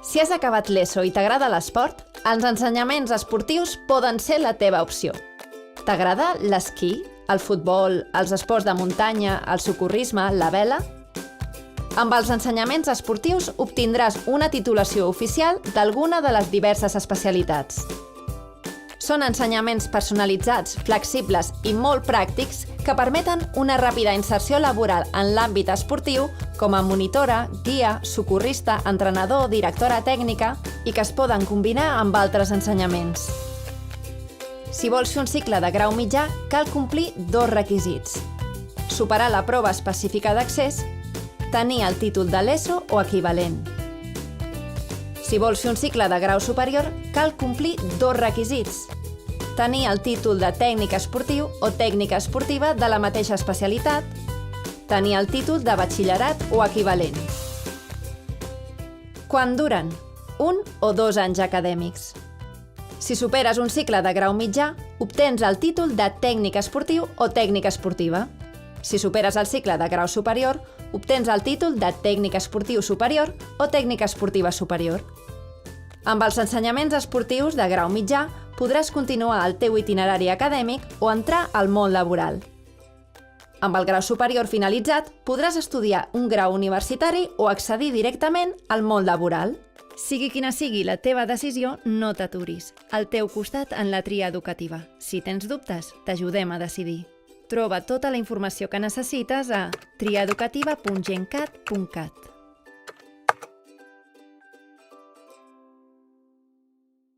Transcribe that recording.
Si has acabat l'ESO i t'agrada l'esport, els ensenyaments esportius poden ser la teva opció. T'agrada l'esquí, el futbol, els esports de muntanya, el socorrisme, la vela? Amb els ensenyaments esportius obtindràs una titulació oficial d'alguna de les diverses especialitats. Són ensenyaments personalitzats, flexibles i molt pràctics que permeten una ràpida inserció laboral en l'àmbit esportiu com a monitora, guia, socorrista, entrenador, directora tècnica i que es poden combinar amb altres ensenyaments. Si vols fer un cicle de grau mitjà, cal complir dos requisits: superar la prova específica d'accés, tenir el títol de l'ESO o equivalent. Si vols fer un cicle de grau superior, cal complir dos requisits: tenir el títol de tècnic esportiu o tècnica esportiva de la mateixa especialitat, tenir el títol de batxillerat o equivalent. Quant duren? 1 o 2 anys acadèmics. Si superes un cicle de grau mitjà, obtens el títol de tècnic esportiu o tècnica esportiva. Si superes el cicle de grau superior, obtens el títol de tècnic esportiu superior o tècnica esportiva superior. Amb els ensenyaments esportius de grau mitjà podràs continuar el teu itinerari acadèmic o entrar al món laboral. Amb el grau superior finalitzat, podràs estudiar un grau universitari o accedir directament al món laboral. Sigui quina sigui la teva decisió, no t'aturis. Al teu costat en la tria educativa. Si tens dubtes, t'ajudem a decidir. Troba tota la informació que necessites a triaeducativa.gencat.cat.